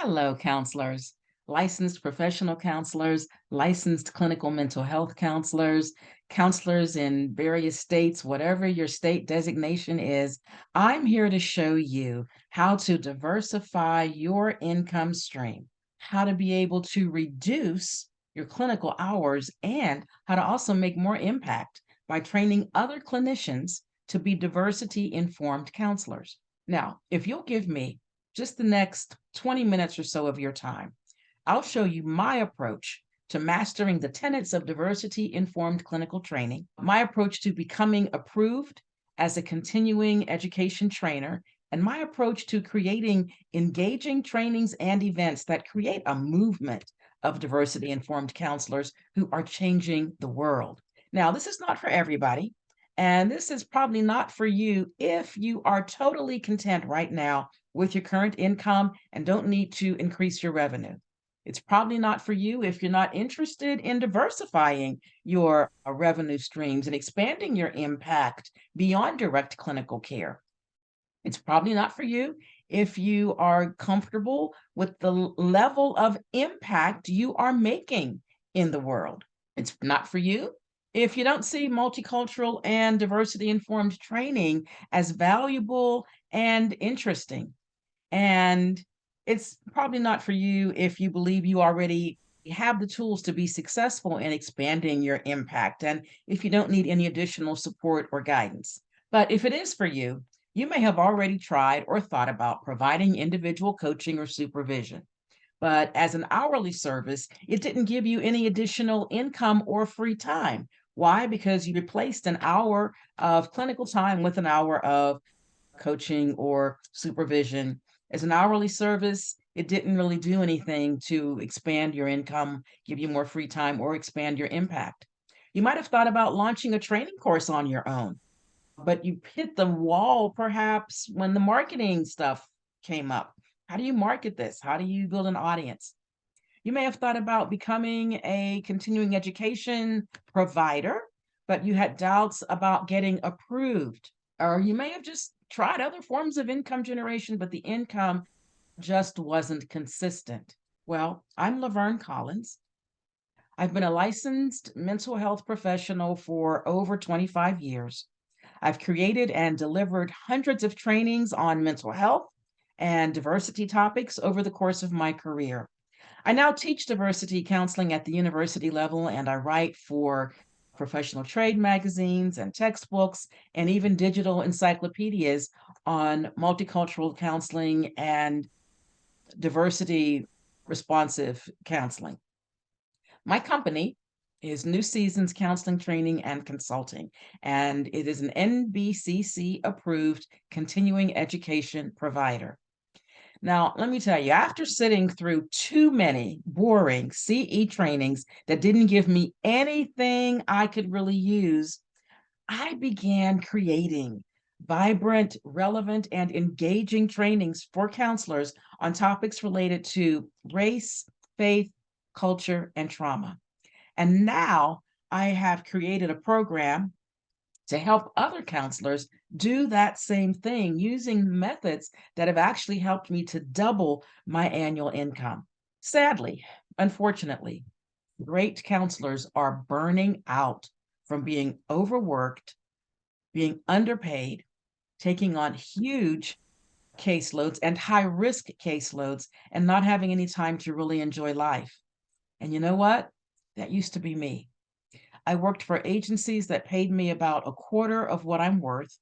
Hello, counselors, licensed professional counselors, licensed clinical mental health counselors, counselors in various states, whatever your state designation is. I'm here to show you how to diversify your income stream, how to be able to reduce your clinical hours, and how to also make more impact by training other clinicians to be diversity informed counselors. Now, if you'll give me just the next 20 minutes or so of your time, I'll show you my approach to mastering the tenets of diversity informed clinical training, my approach to becoming approved as a continuing education trainer, and my approach to creating engaging trainings and events that create a movement of diversity informed counselors who are changing the world. Now, this is not for everybody. And this is probably not for you if you are totally content right now with your current income and don't need to increase your revenue. It's probably not for you if you're not interested in diversifying your revenue streams and expanding your impact beyond direct clinical care. It's probably not for you if you are comfortable with the level of impact you are making in the world. It's not for you if you don't see multicultural and diversity informed training as valuable and interesting. And it's probably not for you if you believe you already have the tools to be successful in expanding your impact and if you don't need any additional support or guidance. But if it is for you, you may have already tried or thought about providing individual coaching or supervision. But as an hourly service, it didn't give you any additional income or free time. Why? Because you replaced an hour of clinical time with an hour of coaching or supervision. As an hourly service, it didn't really do anything to expand your income, give you more free time, or expand your impact. You might have thought about launching a training course on your own, but you hit the wall perhaps when the marketing stuff came up. How do you market this? How do you build an audience? You may have thought about becoming a continuing education provider, but you had doubts about getting approved. Or you may have just tried other forms of income generation, but the income just wasn't consistent. Well, I'm Laverne Collins. I've been a licensed mental health professional for over 25 years. I've created and delivered hundreds of trainings on mental health and diversity topics over the course of my career. I now teach diversity counseling at the university level, and I write for professional trade magazines and textbooks and even digital encyclopedias on multicultural counseling and diversity responsive counseling. My company is New Seasons Counseling, Training, and Consulting, and it is an NBCC approved continuing education provider. Now, let me tell you, after sitting through too many boring CE trainings that didn't give me anything I could really use, I began creating vibrant, relevant, and engaging trainings for counselors on topics related to race, faith, culture, and trauma. And now I have created a program to help other counselors do that same thing using methods that have actually helped me to double my annual income. Sadly, unfortunately, great counselors are burning out from being overworked, being underpaid, taking on huge caseloads and high risk caseloads, and not having any time to really enjoy life. And you know what? That used to be me. I worked for agencies that paid me about a quarter of what I'm worth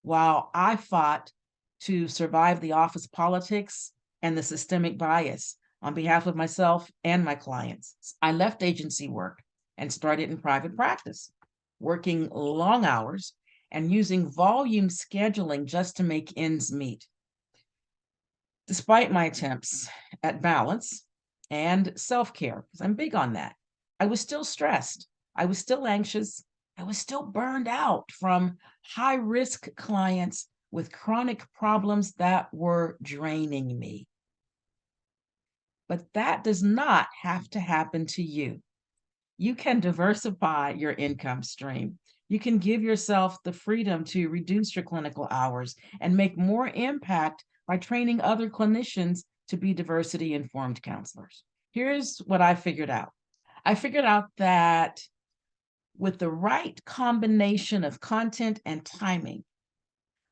while I fought to survive the office politics and the systemic bias on behalf of myself and my clients. I left agency work and started in private practice, working long hours and using volume scheduling just to make ends meet. Despite my attempts at balance and self care, because I'm big on that, I was still stressed. I was still anxious. I was still burned out from high risk clients with chronic problems that were draining me. But that does not have to happen to you. You can diversify your income stream. You can give yourself the freedom to reduce your clinical hours and make more impact by training other clinicians to be diversity-informed counselors. Here's what I figured out. I figured out that with the right combination of content and timing,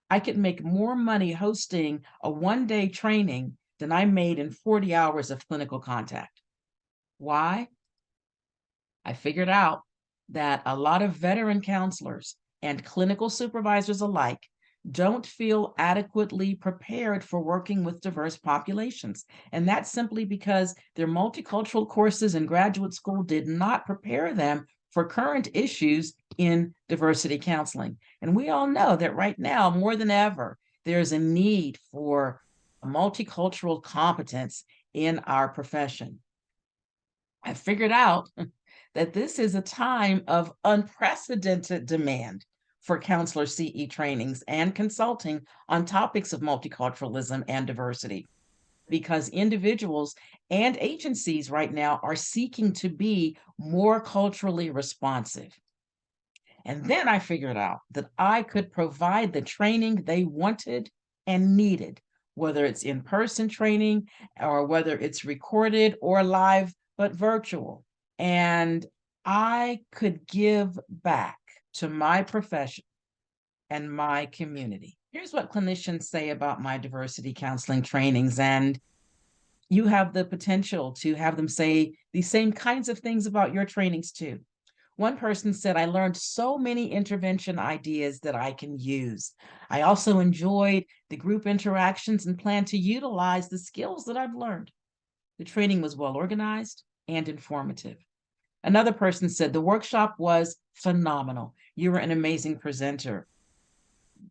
I could make more money hosting a one-day training than I made in 40 hours of clinical contact. Why? I figured out that a lot of veteran counselors and clinical supervisors alike don't feel adequately prepared for working with diverse populations. And that's simply because their multicultural courses in graduate school did not prepare them for current issues in diversity counseling. And we all know that right now, more than ever, there's a need for multicultural competence in our profession. I figured out that this is a time of unprecedented demand for counselor CE trainings and consulting on topics of multiculturalism and diversity, because individuals and agencies right now are seeking to be more culturally responsive. And then I figured out that I could provide the training they wanted and needed, whether it's in-person training or whether it's recorded or live, but virtual. And I could give back to my profession and my community. Here's what clinicians say about my diversity counseling trainings, and you have the potential to have them say the same kinds of things about your trainings too. One person said, I learned so many intervention ideas that I can use. I also enjoyed the group interactions and plan to utilize the skills that I've learned. The training was well organized and informative. Another person said, the workshop was phenomenal. You were an amazing presenter.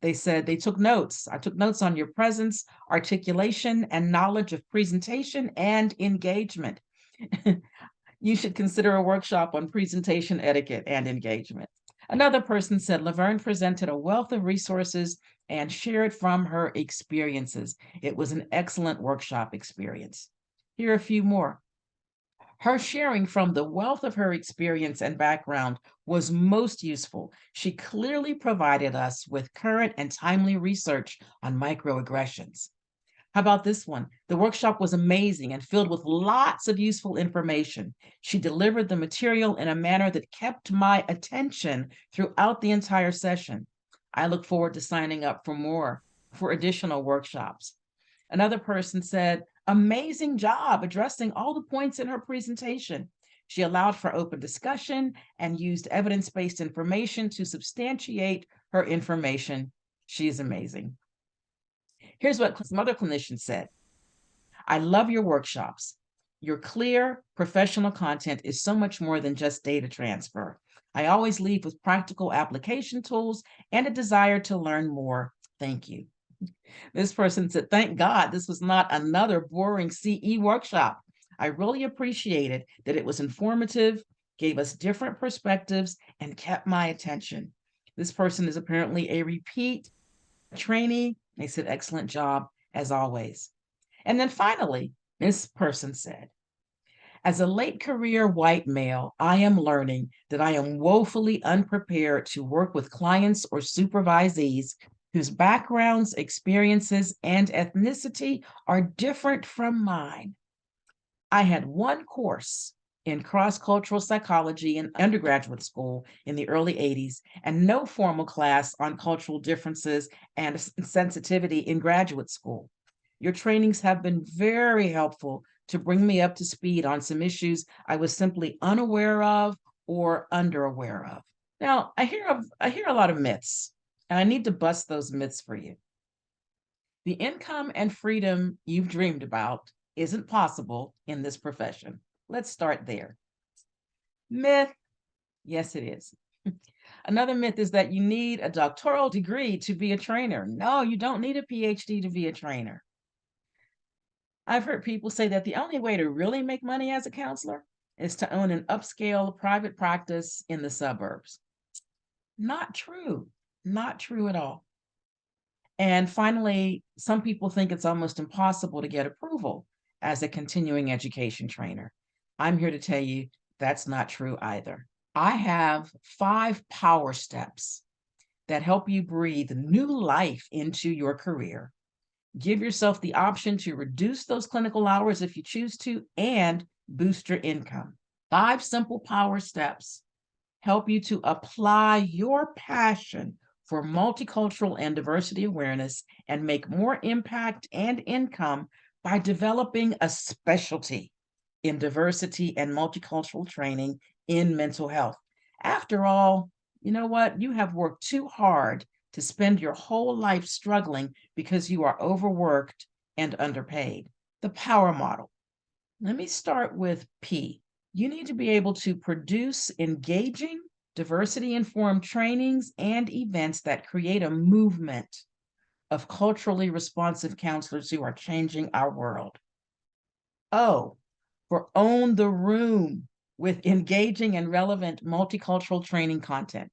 They said they took notes. I took notes on your presence, articulation, and knowledge of presentation and engagement. You should consider a workshop on presentation etiquette and engagement. Another person said Laverne presented a wealth of resources and shared from her experiences. It was an excellent workshop experience. Here are a few more. Her sharing from the wealth of her experience and background was most useful. She clearly provided us with current and timely research on microaggressions. How about this one? The workshop was amazing and filled with lots of useful information. She delivered the material in a manner that kept my attention throughout the entire session. I look forward to signing up for additional workshops. Another person said, amazing job addressing all the points in her presentation. She allowed for open discussion and used evidence-based information to substantiate her information. She is amazing. Here's what some other clinicians said. I love your workshops. Your clear, professional content is so much more than just data transfer. I always leave with practical application tools and a desire to learn more. Thank you. This person said, thank God this was not another boring CE workshop. I really appreciated that it was informative, gave us different perspectives, and kept my attention. This person is apparently a repeat trainee. They said, excellent job as always. And then finally, this person said, as a late career white male, I am learning that I am woefully unprepared to work with clients or supervisees whose backgrounds, experiences, and ethnicity are different from mine. I had one course in cross-cultural psychology in undergraduate school in the early 80s, and no formal class on cultural differences and sensitivity in graduate school. Your trainings have been very helpful to bring me up to speed on some issues I was simply unaware of or underaware of. Now, I hear a lot of myths, and I need to bust those myths for you. The income and freedom you've dreamed about isn't possible in this profession. Let's start there. Myth, yes, it is. Another myth is that you need a doctoral degree to be a trainer. No, you don't need a PhD to be a trainer. I've heard people say that the only way to really make money as a counselor is to own an upscale private practice in the suburbs. Not true, not true at all. And finally, some people think it's almost impossible to get approval as a continuing education trainer. I'm here to tell you that's not true either. I have 5 power steps that help you breathe new life into your career Give yourself the option to reduce those clinical hours if you choose to and boost your income. 5 simple power steps help you to apply your passion for multicultural and diversity awareness and make more impact and income by developing a specialty in diversity and multicultural training in mental health. After all, you know what? You have worked too hard to spend your whole life struggling because you are overworked and underpaid. The power model. Let me start with P. You need to be able to produce engaging, diversity informed trainings and events that create a movement of culturally responsive counselors who are changing our world. O, for own the room with engaging and relevant multicultural training content.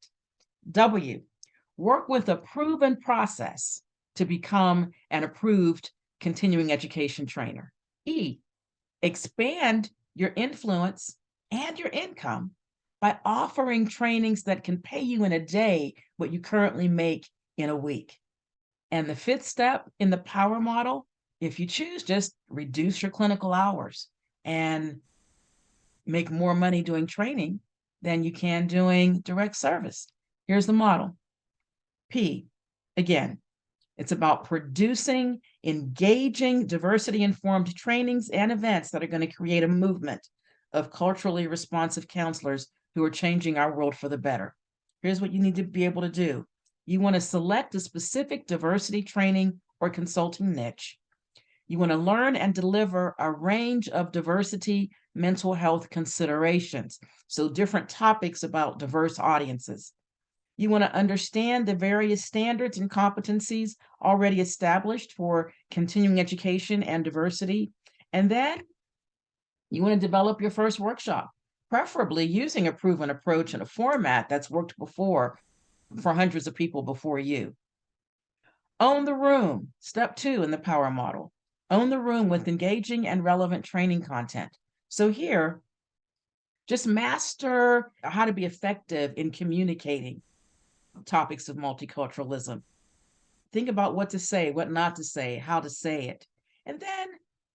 W, work with a proven process to become an approved continuing education trainer. E, expand your influence and your income by offering trainings that can pay you in a day what you currently make in a week. And the fifth step in the power model, if you choose, just reduce your clinical hours and make more money doing training than you can doing direct service. Here's the model. P, again, it's about producing engaging, diversity informed trainings and events that are going to create a movement of culturally responsive counselors who are changing our world for the better. Here's what you need to be able to do. You want to select a specific diversity training or consulting niche. You want to learn and deliver a range of diversity mental health considerations. So, different topics about diverse audiences. You want to understand the various standards and competencies already established for continuing education and diversity. And then you want to develop your first workshop, preferably using a proven approach and a format that's worked before for hundreds of people before you. Own the room, step 2 in the power model. Own the room with engaging and relevant training content. So here, just master how to be effective in communicating topics of multiculturalism. Think about what to say, what not to say, how to say it. And then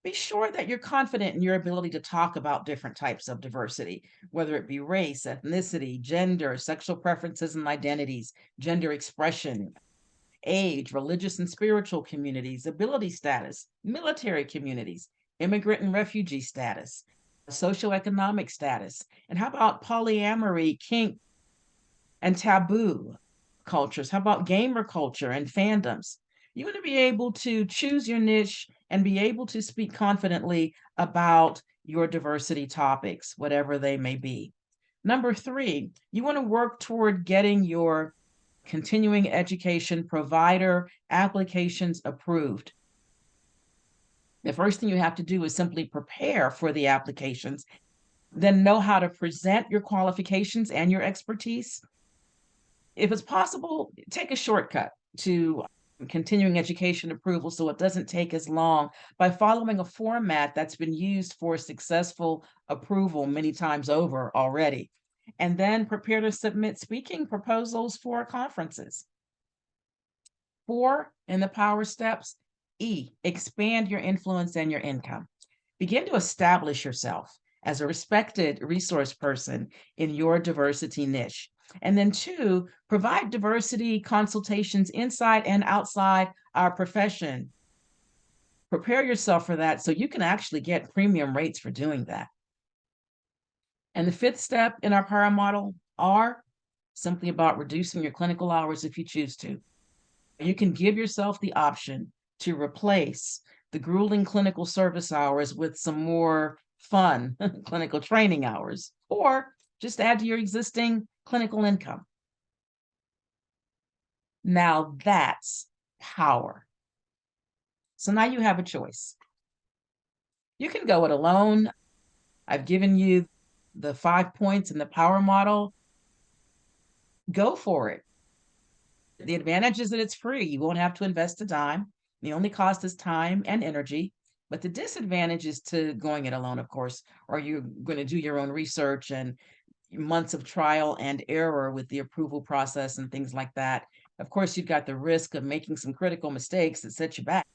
be sure that you're confident in your ability to talk about different types of diversity, whether it be race, ethnicity, gender, sexual preferences and identities, gender expression, age, religious and spiritual communities, ability status, military communities, immigrant and refugee status, socioeconomic status. And how about polyamory, kink, and taboo cultures? How about gamer culture and fandoms? You want to be able to choose your niche and be able to speak confidently about your diversity topics, whatever they may be. Number 3, you want to work toward getting your continuing education provider applications approved. The first thing you have to do is simply prepare for the applications, then know how to present your qualifications and your expertise. If it's possible, take a shortcut to continuing education approval so it doesn't take as long by following a format that's been used for successful approval many times over already. And then prepare to submit speaking proposals for conferences. 4 in the power steps. E, expand your influence and your income. Begin to establish yourself as a respected resource person in your diversity niche. And then 2, provide diversity consultations inside and outside our profession. Prepare yourself for that so you can actually get premium rates for doing that. And the 5th step in our power model, R, simply about reducing your clinical hours if you choose to. You can give yourself the option to replace the grueling clinical service hours with some more fun clinical training hours, or just add to your existing clinical income. Now that's power. So now you have a choice. You can go it alone. I've given you the 5 points in the power model. Go for it. The advantage is that it's free. You won't have to invest a dime. The only cost is time and energy. But the disadvantage is to going it alone, of course, or you're going to do your own research and months of trial and error with the approval process and things like that. Of course, you've got the risk of making some critical mistakes that set you back.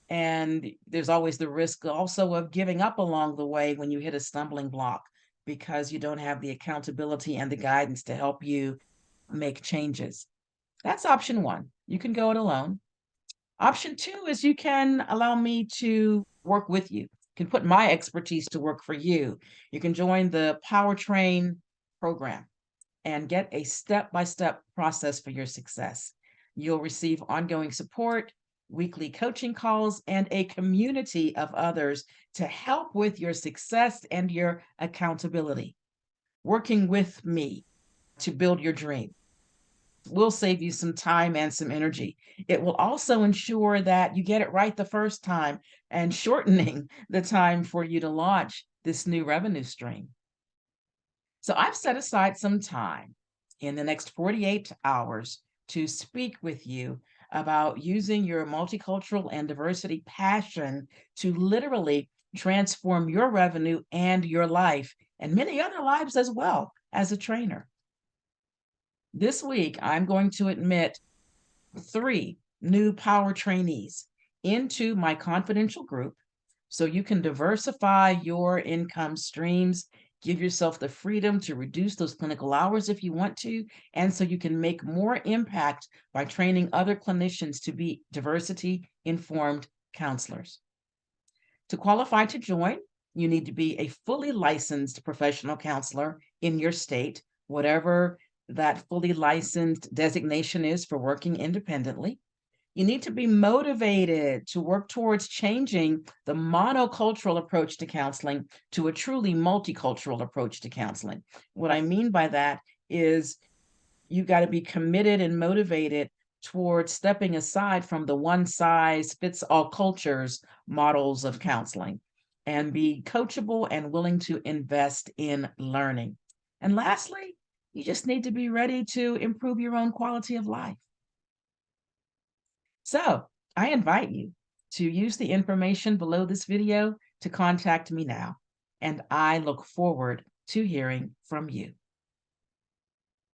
And there's always the risk also of giving up along the way when you hit a stumbling block because you don't have the accountability and the guidance to help you make changes. That's option one. You can go it alone. Option two is you can allow me to work with you. You can put my expertise to work for you. You can join the Powertrain program and get a step-by-step process for your success. You'll receive ongoing support, weekly coaching calls, and a community of others to help with your success and your accountability. Working with me to build your dream will save you some time and some energy. It will also ensure that you get it right the first time and shortening the time for you to launch this new revenue stream. So I've set aside some time in the next 48 hours to speak with you about using your multicultural and diversity passion to literally transform your revenue and your life and many other lives as well as a trainer. This week, I'm going to admit 3 new power trainees into my confidential group so you can diversify your income streams, give yourself the freedom to reduce those clinical hours if you want to, and so you can make more impact by training other clinicians to be diversity informed counselors. To qualify to join, you need to be a fully licensed professional counselor in your state, whatever that fully licensed designation is for working independently. You need to be motivated to work towards changing the monocultural approach to counseling to a truly multicultural approach to counseling. What I mean by that is you got to be committed and motivated towards stepping aside from the one size fits all cultures models of counseling and be coachable and willing to invest in learning. And lastly, you just need to be ready to improve your own quality of life. So I invite you to use the information below this video to contact me now, and I look forward to hearing from you.